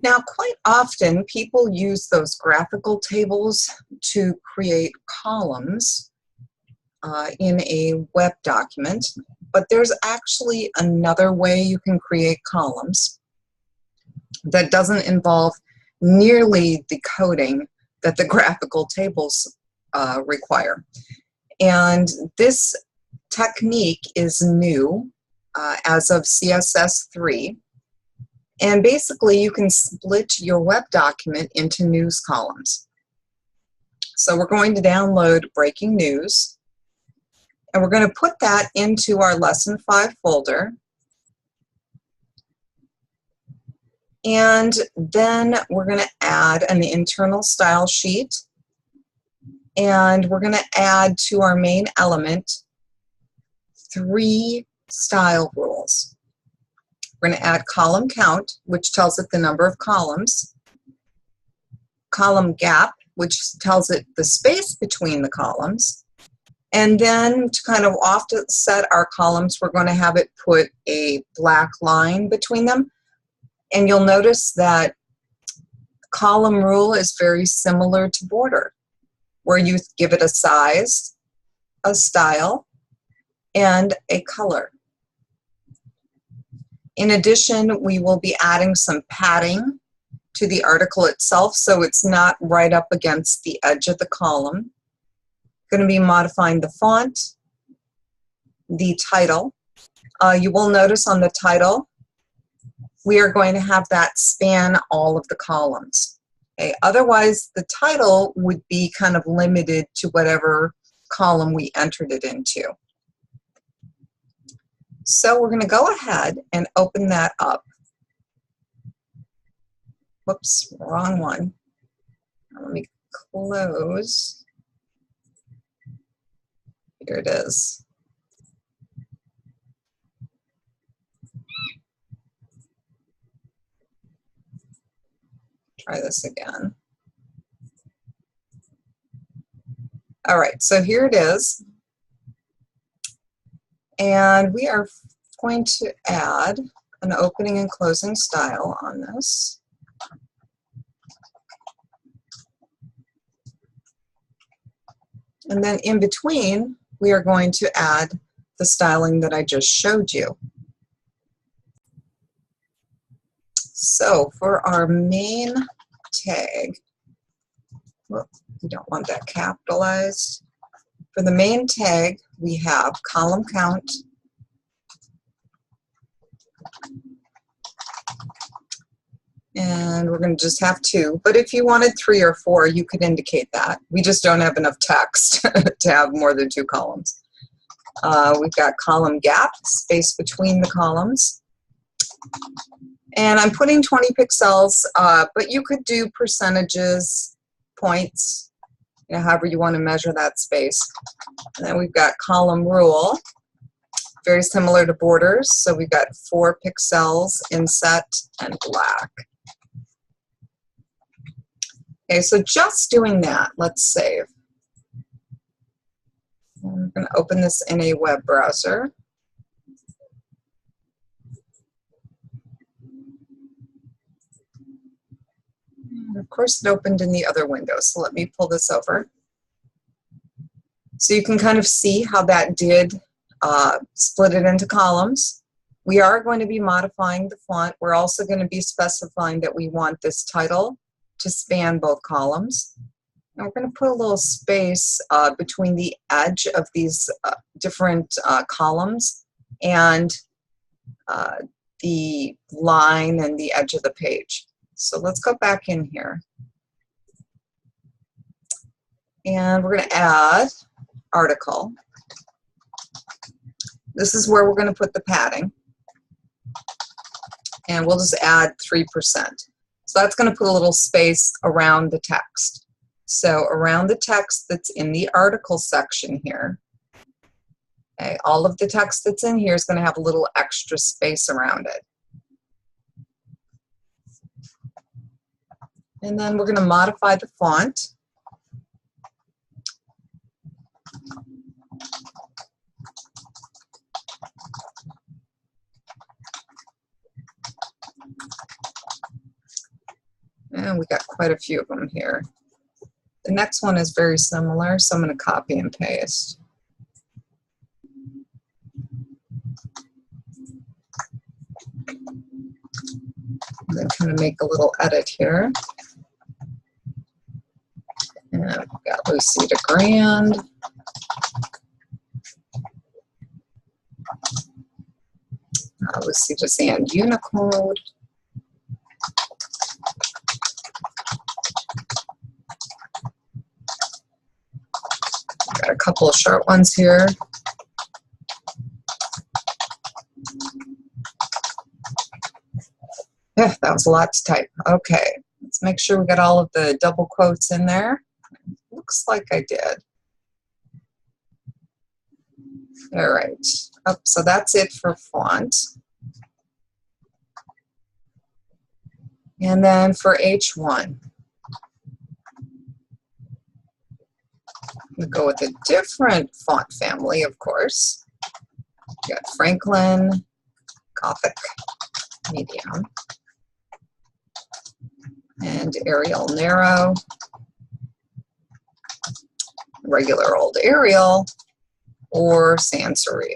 Now, quite often people use those graphical tables to create columns in a web document, but there's actually another way you can create columns that doesn't involve nearly the coding that the graphical tables require. And this technique is new as of CSS 3. And basically, you can split your web document into news columns. So we're going to download Breaking News, and we're going to put that into our Lesson 5 folder. And then we're going to add an internal style sheet, and we're going to add to our main element 3 style rules. We're going to add column count, which tells it the number of columns, column gap, which tells it the space between the columns, and then to kind of offset our columns, we're going to have it put a black line between them. And you'll notice that column rule is very similar to border, where you give it a size, a style, and a color. In addition, we will be adding some padding to the article itself so it's not right up against the edge of the column. Going to be modifying the font, the title. You will notice on the title, we are going to have that span all of the columns. Okay? Otherwise, the title would be kind of limited to whatever column we entered it into. So we're going to go ahead and open that up. Whoops, wrong one. Let me close. Here it is. Try this again. All right, so here it is. And we are going to add an opening and closing style on this. And then in between, we are going to add the styling that I just showed you. So for our main tag, well, we don't want that capitalized. For the main tag, we have column count, and we're going to just have 2. But if you wanted 3 or 4, you could indicate that. We just don't have enough text to have more than 2 columns. We've got column gap, space between the columns. And I'm putting 20 pixels, but you could do percentages, points, you know, however you want to measure that space. And then we've got column rule, very similar to borders. So we've got 4 pixels, inset, and black. Okay, so just doing that, let's save. I'm going to open this in a web browser. And of course, it opened in the other window, so let me pull this over. So you can kind of see how that did split it into columns. We are going to be modifying the font. We're also going to be specifying that we want this title to span both columns. And we're going to put a little space between the edge of these different columns and the line and the edge of the page. So let's go back in here. And we're going to add article. This is where we're going to put the padding. And we'll just add 3%. So that's going to put a little space around the text. So around the text that's in the article section here, okay, all of the text that's in here is going to have a little extra space around it. And then we're going to modify the font. And we got quite a few of them here. The next one is very similar, so I'm going to copy and paste. And then kind of make a little edit here. And we've got Lucida Grand. Lucida Sand Unicode. Got a couple of short ones here. Yeah, that was a lot to type. Okay, let's make sure we got all of the double quotes in there. Looks like I did. All right, so that's it for font. And then for H1, we go with a different font family, of course. We got Franklin, Gothic, Medium, and Arial Narrow, regular old Arial, or sans serif.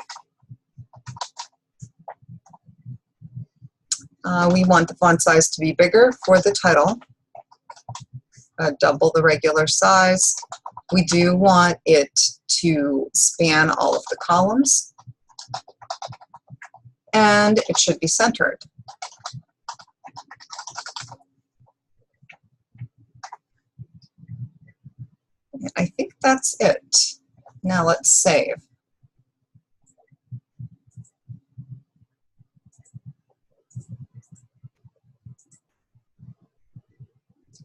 We want the font size to be bigger for the title, double the regular size. We do want it to span all of the columns, and it should be centered. And I think that's it. Now let's save.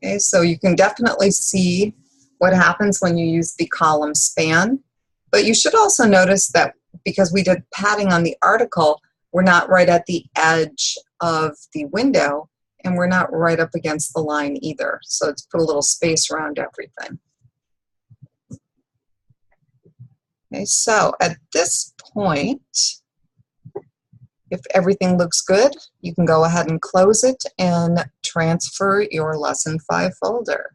Okay, so you can definitely see what happens when you use the column span, but you should also notice that because we did padding on the article, we're not right at the edge of the window, and we're not right up against the line either. So it's put a little space around everything. Okay, so at this point, if everything looks good, you can go ahead and close it and transfer your Lesson 5 folder.